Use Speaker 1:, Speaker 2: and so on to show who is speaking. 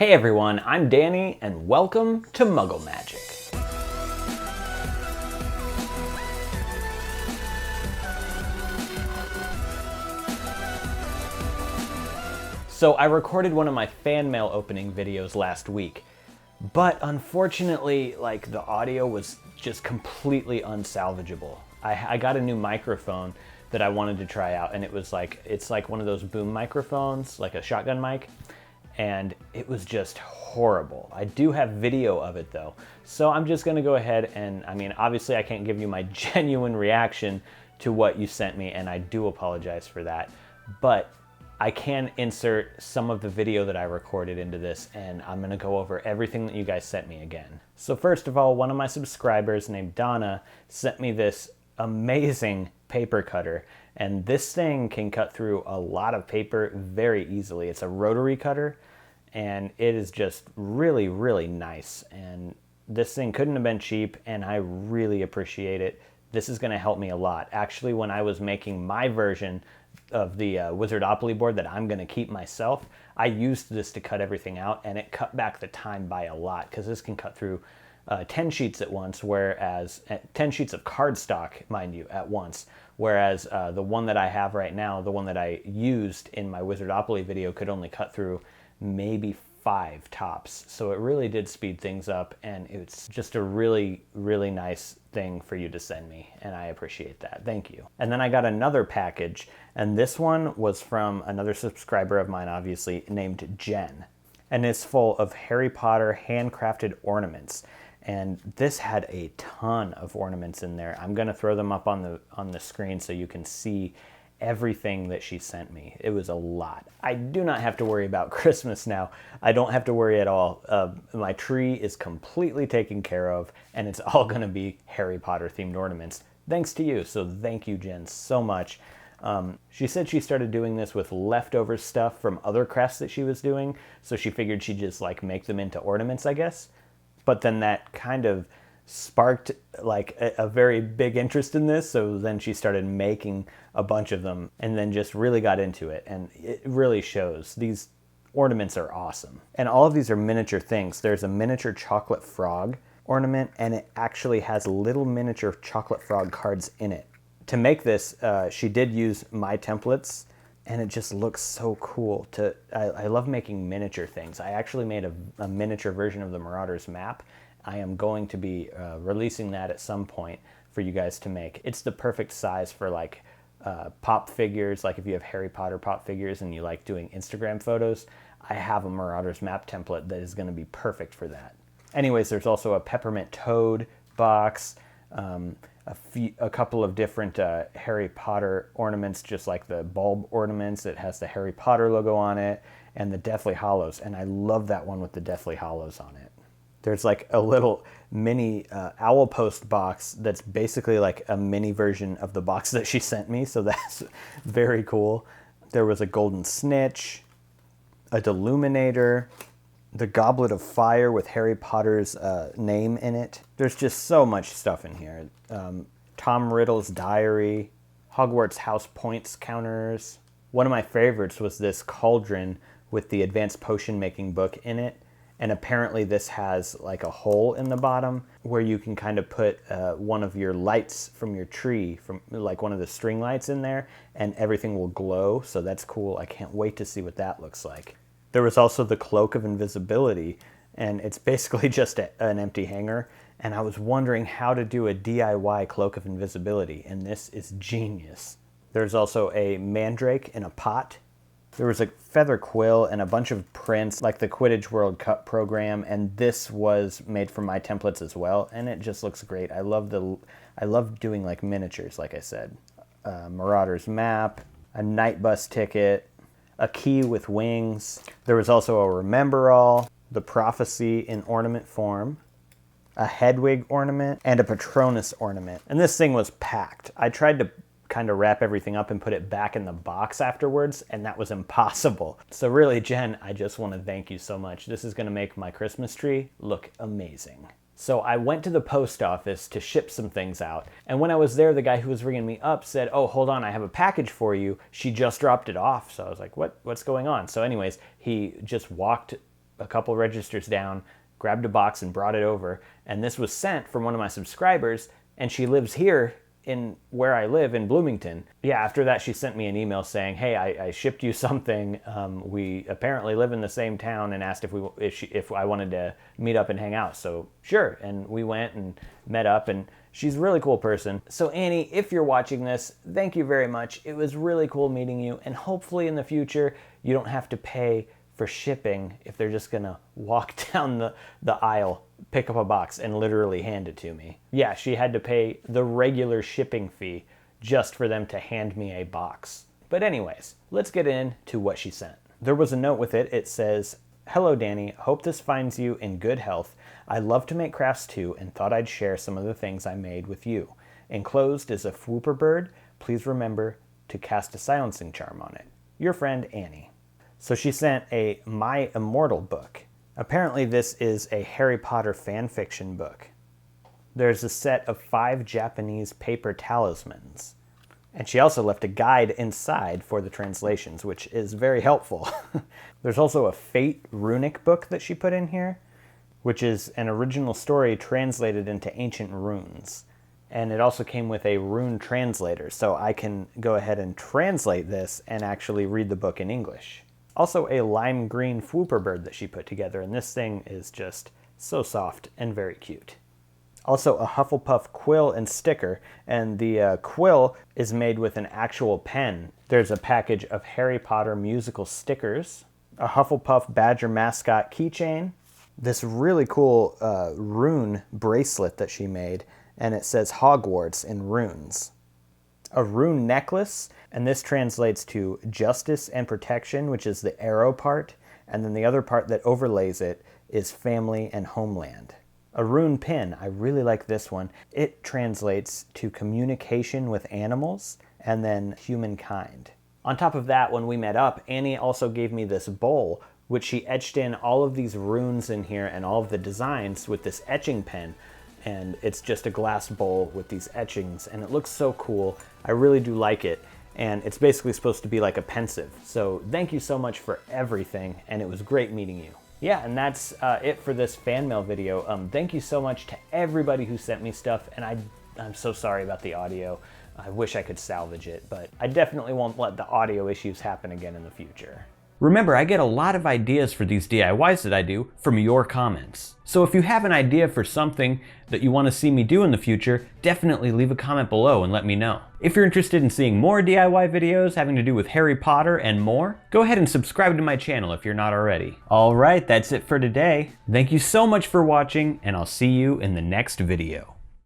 Speaker 1: Hey everyone, I'm Danny, and welcome to Muggle Magic. So I recorded one of my fan mail opening videos last week, but unfortunately, the audio was just completely unsalvageable. I got a new microphone that I wanted to try out, and it's like one of those boom microphones, like a shotgun mic, and it was just horrible. I do have video of it though, so I'm just gonna go ahead and, obviously I can't give you my genuine reaction to what you sent me, and I do apologize for that, but I can insert some of the video that I recorded into this, and I'm gonna go over everything that you guys sent me again. So first of all, one of my subscribers named Donna sent me this amazing paper cutter, and this thing can cut through a lot of paper very easily. It's a rotary cutter, and it is just really, really nice. And this thing couldn't have been cheap, and I really appreciate it. This is gonna help me a lot. Actually, when I was making my version of the Wizardopoly board that I'm gonna keep myself, I used this to cut everything out, and it cut back the time by a lot, because this can cut through 10 sheets at once, whereas 10 sheets of cardstock, mind you, at once. Whereas the one that I have right now, the one that I used in my Wizardopoly video, could only cut through maybe 5 tops. So it really did speed things up, and it's just a really, really nice thing for you to send me, and I appreciate that. Thank you. And then I got another package, and this one was from another subscriber of mine, obviously, named Jen. And it's full of Harry Potter handcrafted ornaments. And this had a ton of ornaments in there. I'm gonna throw them up on the screen so you can see everything that she sent me. It was a lot. I do not have to worry about Christmas now. I don't have to worry at all. My tree is completely taken care of, and it's all gonna be Harry Potter themed ornaments, thanks to you. So thank you, Jen, so much. She said she started doing this with leftover stuff from other crafts that she was doing, so she figured she'd just make them into ornaments, I guess. But then that kind of sparked a very big interest in this, so then she started making a bunch of them and then just really got into it, and it really shows. These ornaments are awesome. And all of these are miniature things. There's a miniature chocolate frog ornament, and it actually has little miniature chocolate frog cards in it. To make this, she did use my templates, and it just looks so cool. I love making miniature things. I actually made a miniature version of the Marauders map. I am going to be releasing that at some point for you guys to make. It's the perfect size for pop figures, if you have Harry Potter pop figures and you like doing Instagram photos. I have a Marauders map template that is gonna be perfect for that. Anyways, there's also a peppermint toad box, a couple of different Harry Potter ornaments, just like the bulb ornaments. It has the Harry Potter logo on it, and the Deathly Hallows, and I love that one with the Deathly Hallows on it. There's a little mini owl post box that's basically a mini version of the box that she sent me, so that's very cool. There was a golden snitch, a deluminator, the Goblet of Fire with Harry Potter's name in it. There's just so much stuff in here. Tom Riddle's diary, Hogwarts house points counters. One of my favorites was this cauldron with the advanced potion making book in it. And apparently this has a hole in the bottom where you can kind of put one of your lights from your tree, from one of the string lights in there, and everything will glow. So that's cool. I can't wait to see what that looks like. There was also the Cloak of Invisibility, and it's basically just an empty hanger. And I was wondering how to do a DIY Cloak of Invisibility, and this is genius. There's also a mandrake in a pot. There was a feather quill and a bunch of prints, like the Quidditch World Cup program, and this was made from my templates as well, and it just looks great. I love doing miniatures, like I said. Marauders map, a night bus ticket, a key with wings. There was also a Remember All, the Prophecy in ornament form, a Hedwig ornament, and a Patronus ornament. And this thing was packed. I tried to kind of wrap everything up and put it back in the box afterwards, and that was impossible. So really, Jen, I just want to thank you so much. This is going to make my Christmas tree look amazing. So I went to the post office to ship some things out, and when I was there, the guy who was ringing me up said, "Oh, hold on, I have a package for you. She just dropped it off." So I was like, what's going on? So anyways, he just walked a couple registers down, grabbed a box and brought it over. And this was sent from one of my subscribers, and she lives here in where I live in Bloomington. Yeah, after that she sent me an email saying, hey, I shipped you something. We apparently live in the same town, and asked if I wanted to meet up and hang out. So sure, and we went and met up, and she's a really cool person. So Annie, if you're watching this, thank you very much. It was really cool meeting you, and hopefully in the future you don't have to pay for shipping if they're just gonna walk down the aisle, pick up a box, and literally hand it to me. Yeah, she had to pay the regular shipping fee just for them to hand me a box. But anyways, let's get into what she sent. There was a note with it. It says, "Hello Danny, hope this finds you in good health. I love to make crafts too and thought I'd share some of the things I made with you. Enclosed is a Fwooper bird. Please remember to cast a silencing charm on it. Your friend Annie." So she sent a My Immortal book. Apparently this is a Harry Potter fan fiction book. There's a set of 5 Japanese paper talismans. And she also left a guide inside for the translations, which is very helpful. There's also a Fate runic book that she put in here, which is an original story translated into ancient runes. And it also came with a rune translator, so I can go ahead and translate this and actually read the book in English. Also a lime green Fwooper bird that she put together, and this thing is just so soft and very cute. Also a Hufflepuff quill and sticker, and the quill is made with an actual pen. There's a package of Harry Potter musical stickers, a Hufflepuff Badger mascot keychain, this really cool rune bracelet that she made, and it says Hogwarts in runes. A rune necklace, and this translates to justice and protection, which is the arrow part, and then the other part that overlays it is family and homeland. A rune pin, I really like this one. It translates to communication with animals and then humankind. On top of that, when we met up, Annie also gave me this bowl, which she etched in all of these runes in here and all of the designs with this etching pen. And it's just a glass bowl with these etchings, and it looks so cool. I really do like it, and it's basically supposed to be like a pensive. So thank you so much for everything, and it was great meeting you. Yeah, and that's it for this fan mail video. Thank you so much to everybody who sent me stuff, and I'm so sorry about the audio. I wish I could salvage it, but I definitely won't let the audio issues happen again in the future. Remember, I get a lot of ideas for these DIYs that I do from your comments. So if you have an idea for something that you want to see me do in the future, definitely leave a comment below and let me know. If you're interested in seeing more DIY videos having to do with Harry Potter and more, go ahead and subscribe to my channel if you're not already. All right, that's it for today. Thank you so much for watching, and I'll see you in the next video.